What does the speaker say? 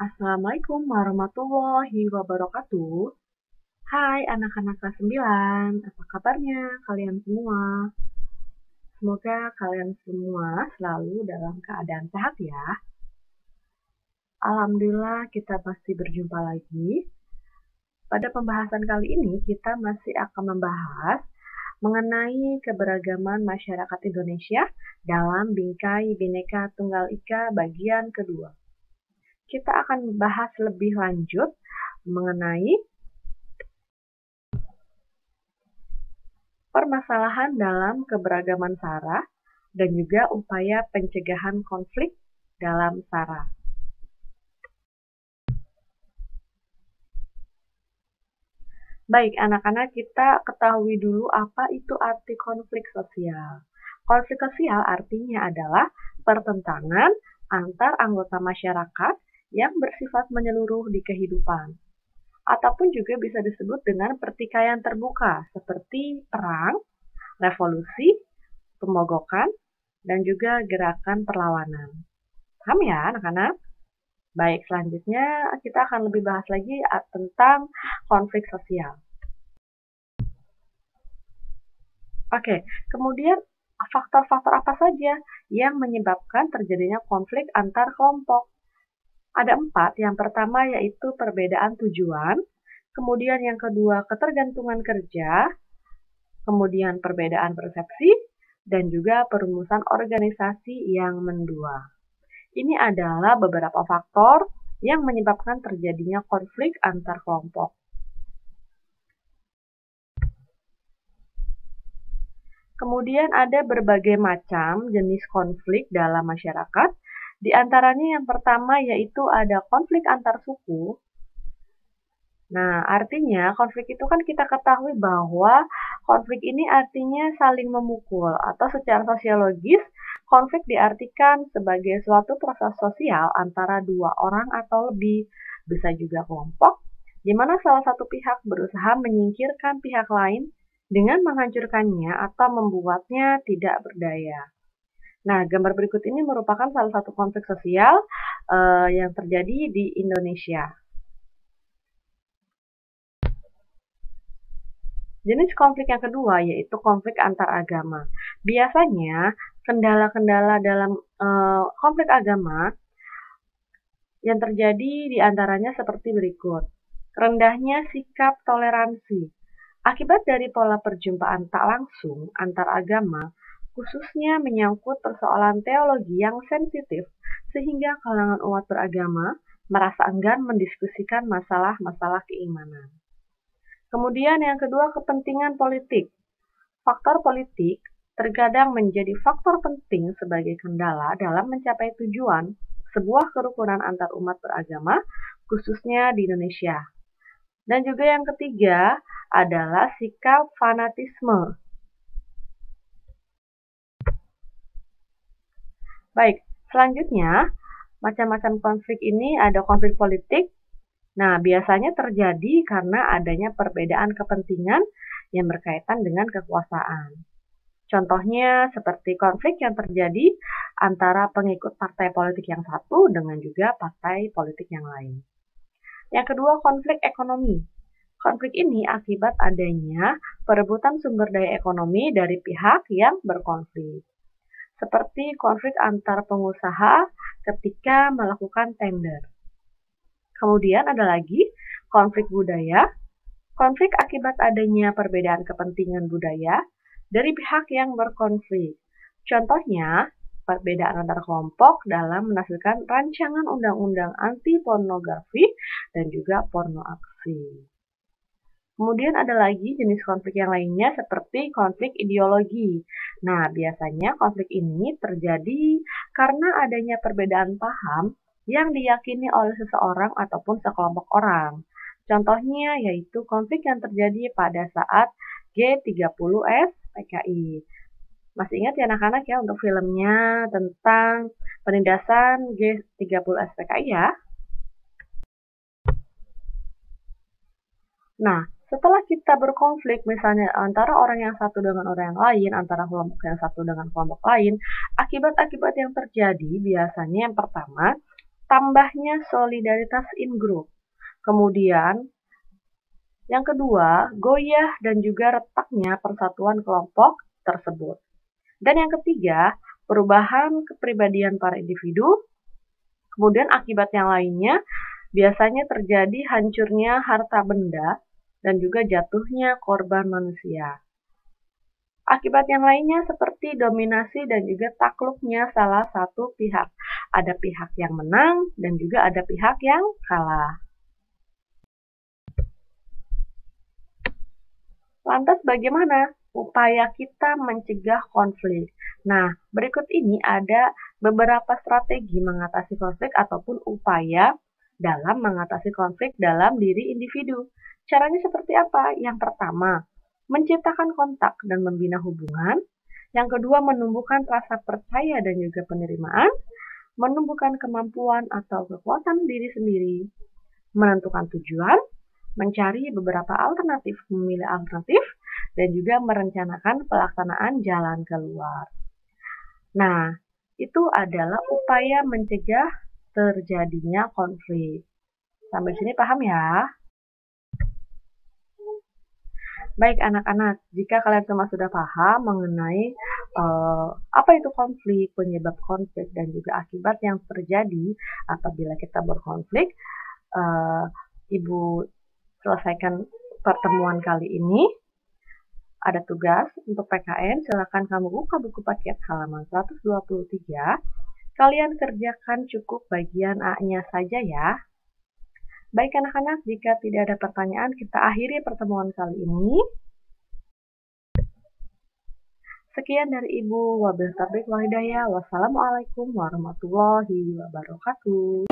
Assalamualaikum warahmatullahi wabarakatuh. Hai anak-anak kelas 9, apa kabarnya kalian semua? Semoga kalian semua selalu dalam keadaan sehat ya. Alhamdulillah kita masih berjumpa lagi. Pada pembahasan kali ini kita masih akan membahas mengenai keberagaman masyarakat Indonesia dalam Bingkai Bhinneka Tunggal Ika bagian kedua. Kita akan bahas lebih lanjut mengenai permasalahan dalam keberagaman SARA dan juga upaya pencegahan konflik dalam SARA. Baik, anak-anak, kita ketahui dulu apa itu arti konflik sosial. Konflik sosial artinya adalah pertentangan antar anggota masyarakat yang bersifat menyeluruh di kehidupan. Ataupun juga bisa disebut dengan pertikaian terbuka, seperti perang, revolusi, pemogokan, dan juga gerakan perlawanan. Paham ya, anak-anak? Baik, selanjutnya kita akan lebih bahas lagi tentang konflik sosial. Oke, kemudian faktor-faktor apa saja yang menyebabkan terjadinya konflik antar kelompok? Ada 4. Yang pertama yaitu perbedaan tujuan, kemudian yang kedua ketergantungan kerja, kemudian perbedaan persepsi, dan juga perumusan organisasi yang mendua. Ini adalah beberapa faktor yang menyebabkan terjadinya konflik antar kelompok. Kemudian ada berbagai macam jenis konflik dalam masyarakat. Di antaranya yang pertama yaitu ada konflik antar suku. Nah, artinya konflik itu kan kita ketahui bahwa konflik ini artinya saling memukul atau secara sosiologis konflik diartikan sebagai suatu proses sosial antara dua orang atau lebih, bisa juga kelompok, di mana salah satu pihak berusaha menyingkirkan pihak lain dengan menghancurkannya atau membuatnya tidak berdaya. Nah, gambar berikut ini merupakan salah satu konflik sosial yang terjadi di Indonesia. Jenis konflik yang kedua yaitu konflik antar agama. Biasanya kendala-kendala dalam konflik agama yang terjadi diantaranya seperti berikut. Rendahnya sikap toleransi. Akibat dari pola perjumpaan tak langsung antar agama, khususnya menyangkut persoalan teologi yang sensitif, sehingga kalangan umat beragama merasa enggan mendiskusikan masalah-masalah keimanan. Kemudian yang kedua, kepentingan politik. Faktor politik terkadang menjadi faktor penting sebagai kendala dalam mencapai tujuan sebuah kerukunan antar umat beragama, khususnya di Indonesia. Dan juga yang ketiga adalah sikap fanatisme. Baik, selanjutnya macam-macam konflik ini ada konflik politik. Nah, biasanya terjadi karena adanya perbedaan kepentingan yang berkaitan dengan kekuasaan. Contohnya seperti konflik yang terjadi antara pengikut partai politik yang satu dengan juga partai politik yang lain. Yang kedua, konflik ekonomi. Konflik ini akibat adanya perebutan sumber daya ekonomi dari pihak yang berkonflik. Seperti konflik antar pengusaha ketika melakukan tender. Kemudian ada lagi konflik budaya. Konflik akibat adanya perbedaan kepentingan budaya dari pihak yang berkonflik. Contohnya, perbedaan antar kelompok dalam menghasilkan rancangan undang-undang anti pornografi dan juga porno aksi. Kemudian ada lagi jenis konflik yang lainnya seperti konflik ideologi. Nah, biasanya konflik ini terjadi karena adanya perbedaan paham yang diyakini oleh seseorang ataupun sekelompok orang. Contohnya yaitu konflik yang terjadi pada saat G30S PKI. Masih ingat ya anak-anak ya untuk filmnya tentang penindasan G30S PKI ya? Nah, setelah kita berkonflik misalnya antara orang yang satu dengan orang yang lain, antara kelompok yang satu dengan kelompok lain, akibat-akibat yang terjadi biasanya yang pertama tambahnya solidaritas in group. Kemudian, yang kedua, goyah dan juga retaknya persatuan kelompok tersebut. Dan yang ketiga, perubahan kepribadian para individu. Kemudian akibat yang lainnya, biasanya terjadi hancurnya harta benda dan juga jatuhnya korban manusia. Akibat yang lainnya seperti dominasi dan juga takluknya salah satu pihak. Ada pihak yang menang dan juga ada pihak yang kalah. Lantas bagaimana upaya kita mencegah konflik? Nah, berikut ini ada beberapa strategi mengatasi konflik ataupun upaya dalam mengatasi konflik dalam diri individu. Caranya seperti apa? Yang pertama, menciptakan kontak dan membina hubungan. Yang kedua, menumbuhkan rasa percaya dan juga penerimaan. Menumbuhkan kemampuan atau kekuatan diri sendiri. Menentukan tujuan, mencari beberapa alternatif, memilih alternatif, dan juga merencanakan pelaksanaan jalan keluar. Nah, itu adalah upaya mencegah terjadinya konflik. Sampai sini paham ya? Baik anak-anak, jika kalian semua sudah paham mengenai apa itu konflik, penyebab konflik, dan juga akibat yang terjadi apabila kita berkonflik, Ibu selesaikan pertemuan kali ini. Ada tugas untuk PKN, silakan kamu buka buku paket halaman 123. Kalian kerjakan cukup bagian A-nya saja ya. Baik anak-anak, jika tidak ada pertanyaan, kita akhiri pertemuan kali ini. Sekian dari Ibu, wabillahi taufiq wal hidayah. Wassalamualaikum warahmatullahi wabarakatuh.